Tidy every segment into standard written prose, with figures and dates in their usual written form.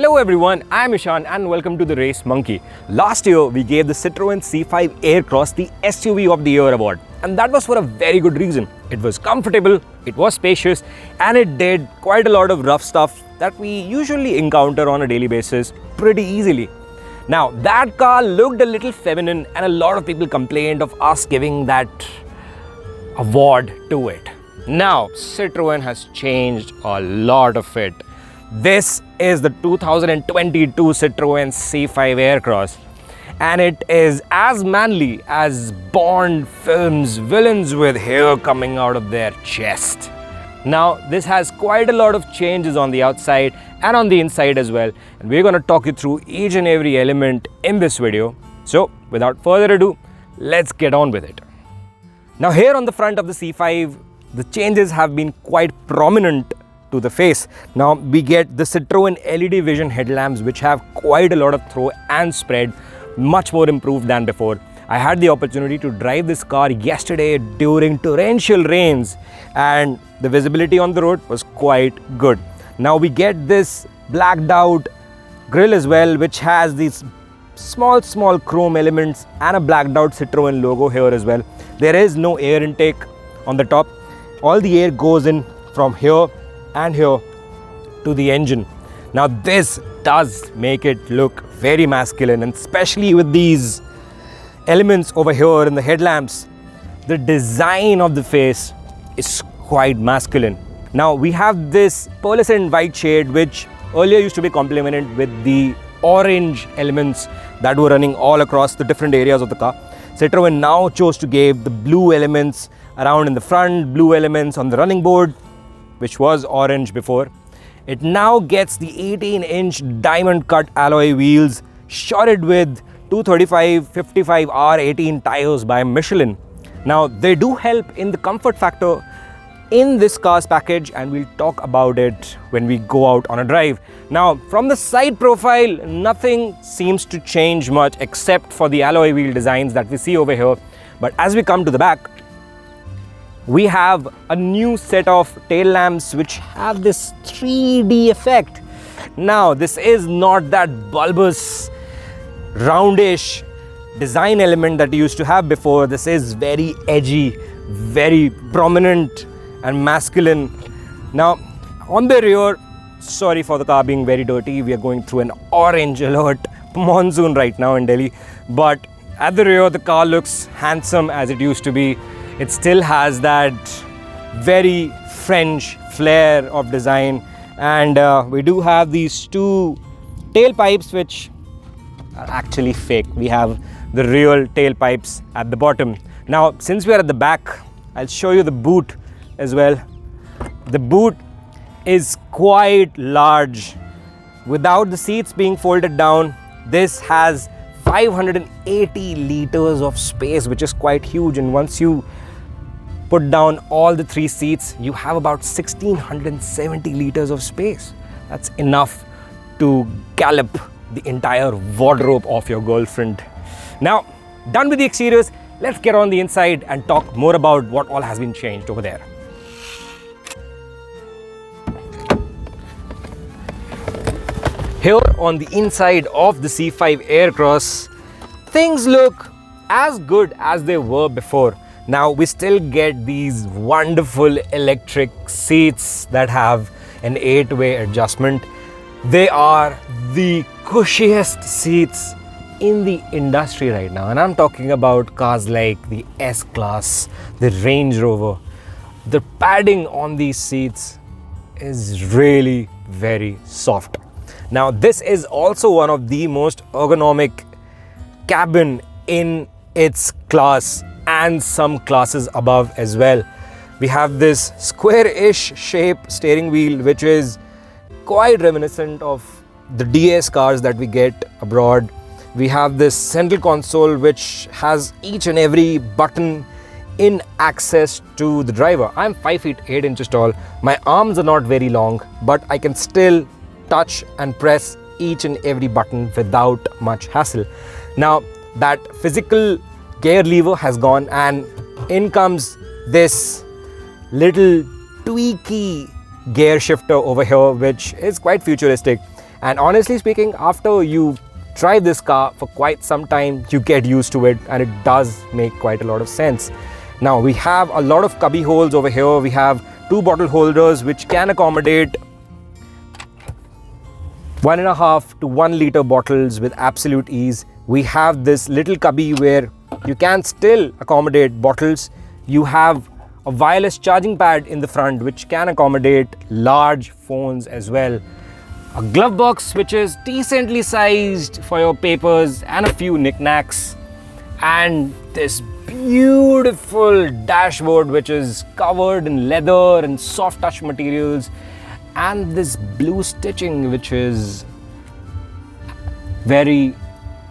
Hello everyone, I am Ishan and welcome to TheRaceMonkey. Last year we gave the Citroen C5 AirCross the SUV of the Year award, and that was for a very good reason. It was comfortable, it was spacious, and it did quite a lot of rough stuff that we usually encounter on a daily basis pretty easily. Now that car looked a little feminine and a lot of people complained of us giving that award to it. Now Citroen has changed a lot of it. This is the 2022 Citroen C5 AirCross, and it is as manly as Bond films villains with hair coming out of their chest. Now this has quite a lot of changes on the outside and on the inside as well, and we're going to talk you through each and every element in this video. So without further ado, let's get on with it. Now here on the front of the C5, the changes have been quite prominent to the face. Now we get the Citroen LED vision headlamps, which have quite a lot of throw and spread, much more improved than before. I had the opportunity to drive this car yesterday during torrential rains, and the visibility on the road was quite good. Now we get this blacked out grille as well, which has these small chrome elements and a blacked out Citroen logo here as well. There is no air intake on the top. All the air goes in from here and here to the engine. Now this does make it look very masculine, and especially with these elements over here in the headlamps, the design of the face is quite masculine. Now we have this pearlescent white shade, which earlier used to be complemented with the orange elements that were running all across the different areas of the car. Citroen now chose to give the blue elements around in the front, blue elements on the running board, which was orange before. It now gets the 18-inch diamond cut alloy wheels shotted with 235/55 R18 tires by Michelin. Now they do help in the comfort factor in this car's package, and we'll talk about it when we go out on a drive. Now from the side profile, nothing seems to change much except for the alloy wheel designs that we see over here. But as we come to the back, we have a new set of tail lamps which have this 3D effect. Now this is not that bulbous, roundish design element that you used to have before. This is very edgy, very prominent and masculine. Now on the rear, sorry for the car being very dirty, we are going through an orange alert monsoon right now in Delhi, but at the rear the car looks handsome as it used to be. It still has that very French flair of design, and we do have these two tailpipes which are actually fake. We have the real tailpipes at the bottom. Now since we are at the back, I'll show you the boot as well. The boot is quite large. Without the seats being folded down, this has 580 liters of space, which is quite huge, and once you put down all the three seats, you have about 1670 liters of space. That's enough to gallop the entire wardrobe of your girlfriend. Now, done with the exteriors, let's get on the inside and talk more about what all has been changed over there. Here on the inside of the C5 AirCross, things look as good as they were before. Now we still get these wonderful electric seats that have an 8-way adjustment. They are the cushiest seats in the industry right now, and I'm talking about cars like the S-Class, the Range Rover. The padding on these seats is really very soft. Now this is also one of the most ergonomic cabin in its class and some classes above as well. We have this square-ish shape steering wheel, which is quite reminiscent of the DS cars that we get abroad. We have this central console which has each and every button in access to the driver. I'm 5 feet 8 inches tall. My arms are not very long, but I can still touch and press each and every button without much hassle. Now that physical gear lever has gone, and in comes this little tweaky gear shifter over here, which is quite futuristic. And honestly speaking, after you drive this car for quite some time, you get used to it, and it does make quite a lot of sense. Now we have a lot of cubby holes over here. We have 2 bottle holders which can accommodate 1.5 to 1 liter bottles with absolute ease. We have this little cubby where you can still accommodate bottles. You have a wireless charging pad in the front which can accommodate large phones as well. A glove box which is decently sized for your papers and a few knickknacks. And this beautiful dashboard which is covered in leather and soft touch materials, and this blue stitching which is very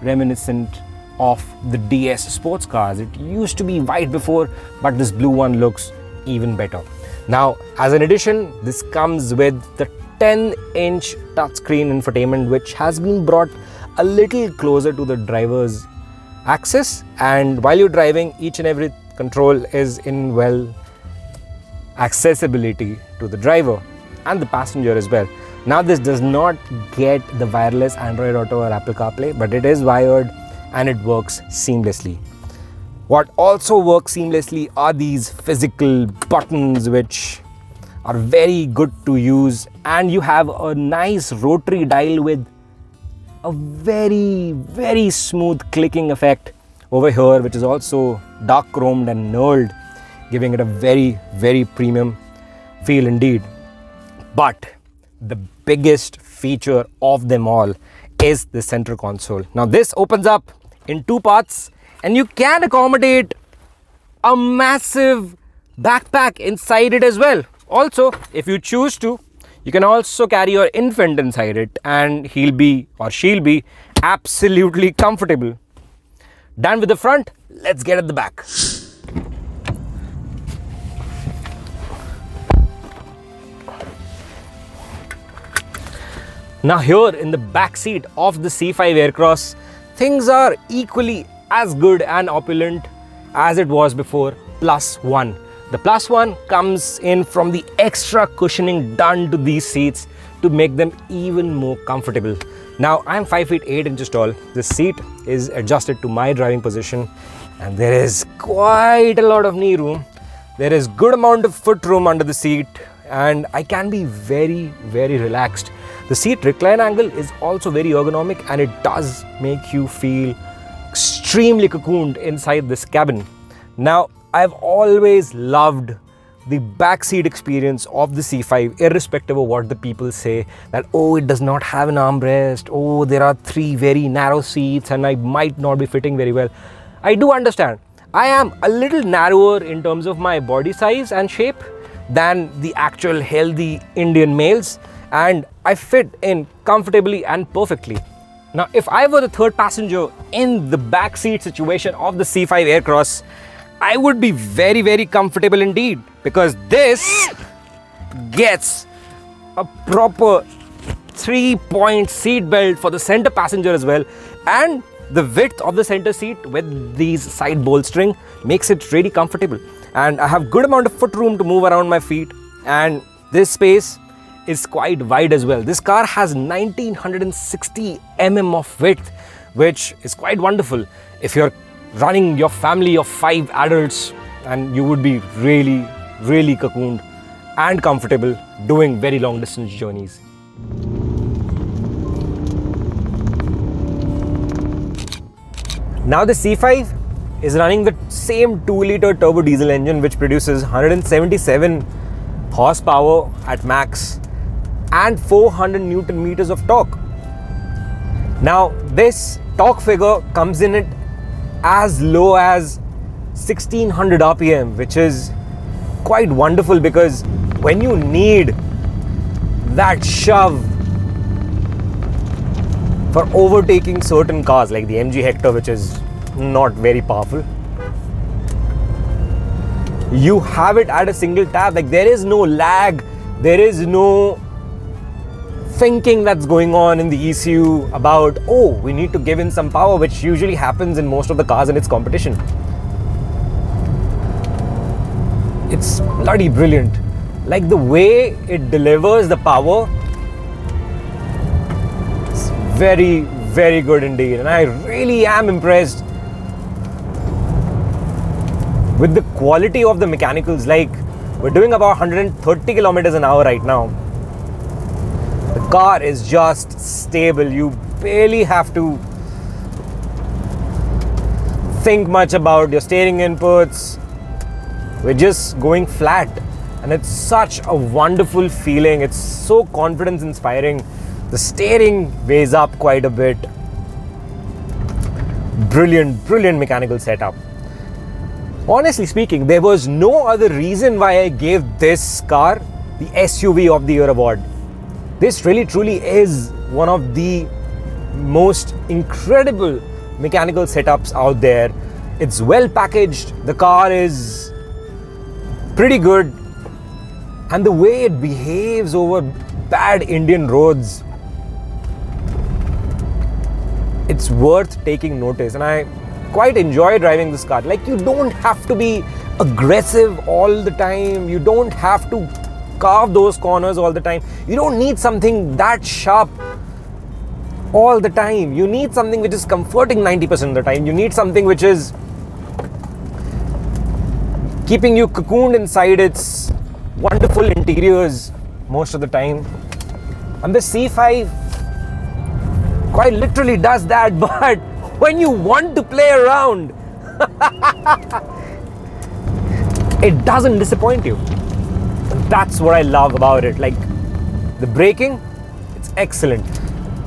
reminiscent of the DS sports cars. It used to be white before, but this blue one looks even better. Now, as an addition, this comes with the 10-inch touchscreen infotainment which has been brought a little closer to the driver's axis, and while you're driving, each and every control is in well accessibility to the driver and the passenger as well. Now this does not get the wireless Android Auto or Apple CarPlay, but it is wired and it works seamlessly. What also works seamlessly are these physical buttons which are very good to use, and you have a nice rotary dial with a very smooth clicking effect over here, which is also dark chromed and knurled, giving it a very premium feel indeed. But the biggest feature of them all is the center console. Now this opens up in 2 parts, and you can accommodate a massive backpack inside it as well. Also, if you choose to, you can also carry your infant inside it, and he'll be or she'll be absolutely comfortable. Done with the front, let's get at the back. Now here in the back seat of the C5 AirCross, things are equally as good and opulent as it was before, +1. The +1 comes in from the extra cushioning done to these seats to make them even more comfortable. Now I'm 5 feet 8 inches tall. The seat is adjusted to my driving position, and there is quite a lot of knee room. There is good amount of foot room under the seat, and I can be very relaxed. The seat recline angle is also very ergonomic, and it does make you feel extremely cocooned inside this cabin. Now, I've always loved the backseat experience of the C5, irrespective of what the people say that, oh, it does not have an armrest, oh, there are 3 very narrow seats and I might not be fitting very well. I do understand. I am a little narrower in terms of my body size and shape than the actual healthy Indian males, and I fit in comfortably and perfectly. Now, if I were the third passenger in the back seat situation of the C5 AirCross, I would be very comfortable indeed, because this gets a proper 3-point seat belt for the center passenger as well, and the width of the center seat with these side bolstering makes it really comfortable. And I have good amount of foot room to move around my feet, and this space is quite wide as well. This car has 1960 mm of width, which is quite wonderful if you're running your family of 5 adults, and you would be really cocooned and comfortable doing very long distance journeys. Now the C5 is running the same 2-liter turbo diesel engine which produces 177 horsepower at max and 400 Newton meters of torque. Now this torque figure comes in at as low as 1600 RPM, which is quite wonderful, because when you need that shove for overtaking certain cars like the MG Hector, which is not very powerful, you have it at a single tap. Like, there is no lag, there is no thinking that's going on in the ECU about, oh, we need to give in some power, which usually happens in most of the cars in its competition. It's bloody brilliant. Like, the way it delivers the power very, very good indeed, and I really am impressed with the quality of the mechanicals. Like, we're doing about 130 kilometers an hour right now. The car is just stable. You barely have to think much about your steering inputs. We're just going flat, and it's such a wonderful feeling. It's so confidence inspiring. The steering weighs up quite a bit. Brilliant, brilliant mechanical setup. Honestly speaking, there was no other reason why I gave this car the SUV of the Year award. This really truly is one of the most incredible mechanical setups out there. It's well packaged, the car is pretty good, and the way it behaves over bad Indian roads, it's worth taking notice. And I quite enjoy driving this car. Like, you don't have to be aggressive all the time. You don't have to carve those corners all the time. You don't need something that sharp all the time. You need something which is comforting 90% of the time. You need something which is keeping you cocooned inside its wonderful interiors most of the time. And the C5 quite literally does that, but when you want to play around, it doesn't disappoint you. And that's what I love about it. Like, the braking, it's excellent.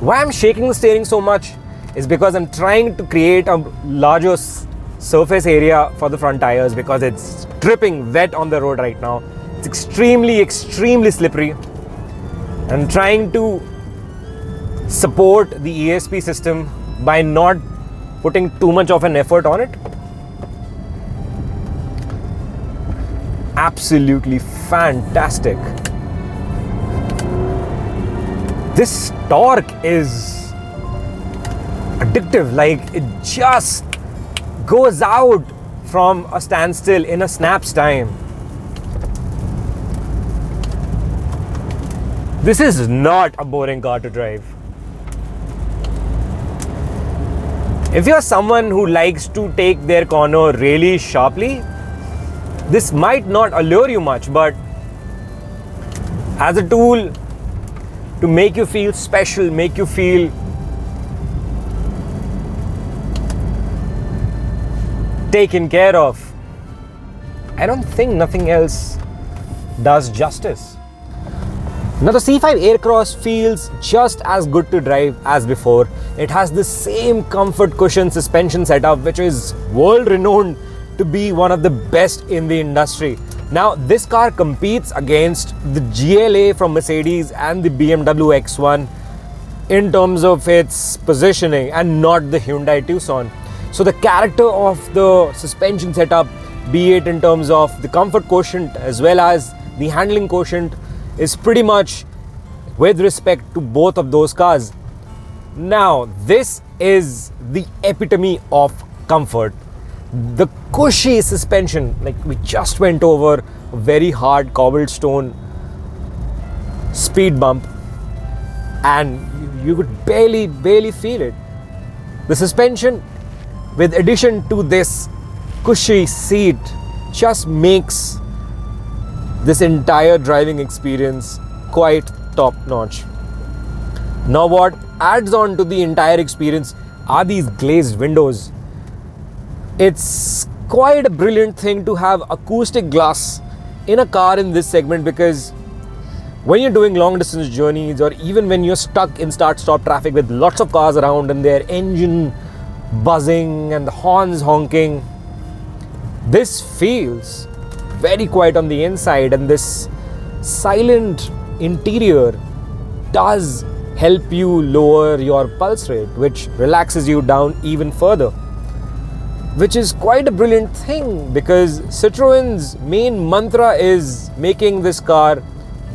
Why I'm shaking the steering so much is because I'm trying to create a larger surface area for the front tires, because it's dripping wet on the road right now. It's extremely, extremely slippery. I'm trying to support the ESP system by not putting too much of an effort on it. Absolutely fantastic. This torque is addictive. Like, it just goes out from a standstill in a snap's time. This is not a boring car to drive. If you're someone who likes to take their corner really sharply, this might not allure you much, but as a tool to make you feel special, make you feel taken care of, I don't think nothing else does justice. Now, the C5 AirCross feels just as good to drive as before. It has the same comfort cushion suspension setup, which is world renowned to be one of the best in the industry. Now, this car competes against the GLA from Mercedes and the BMW X1 in terms of its positioning, and not the Hyundai Tucson. So the character of the suspension setup, be it in terms of the comfort quotient as well as the handling quotient, is pretty much with respect to both of those cars. Now, this is the epitome of comfort. The cushy suspension, like we just went over a very hard cobblestone speed bump, and you could barely feel it. The suspension, with addition to this cushy seat, just makes this entire driving experience quite top notch. Now, what adds on to the entire experience are these glazed windows. It's quite a brilliant thing to have acoustic glass in a car in this segment, because when you're doing long distance journeys, or even when you're stuck in start-stop traffic with lots of cars around and their engine buzzing and the horns honking, this feels very quiet on the inside, and this silent interior does help you lower your pulse rate, which relaxes you down even further, which is quite a brilliant thing, because Citroen's main mantra is making this car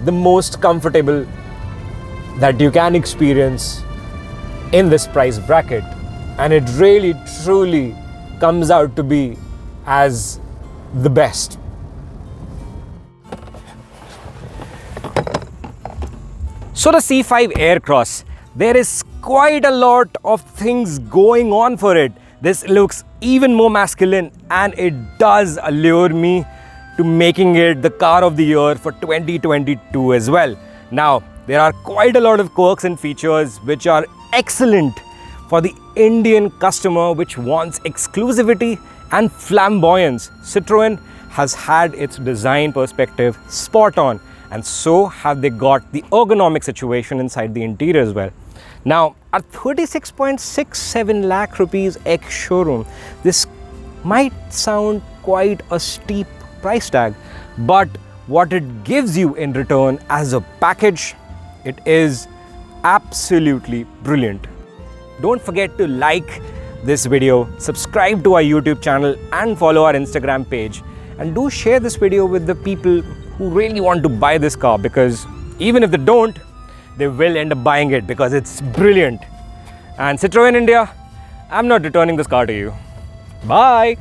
the most comfortable that you can experience in this price bracket, and it really truly comes out to be as the best. So the C5 AirCross, there is quite a lot of things going on for it. This looks even more masculine, and it does allure me to making it the car of the year for 2022 as well. Now, there are quite a lot of quirks and features which are excellent for the Indian customer which wants exclusivity and flamboyance. Citroen has had its design perspective spot on, and so have they got the ergonomic situation inside the interior as well. Now, at 36.67 lakh rupees ex-showroom, this might sound quite a steep price tag, but what it gives you in return as a package, it is absolutely brilliant. Don't forget to like this video, subscribe to our YouTube channel and follow our Instagram page, and do share this video with the people who really want to buy this car, because even if they don't, they will end up buying it because it's brilliant. And Citroen India, I'm not returning this car to you. Bye.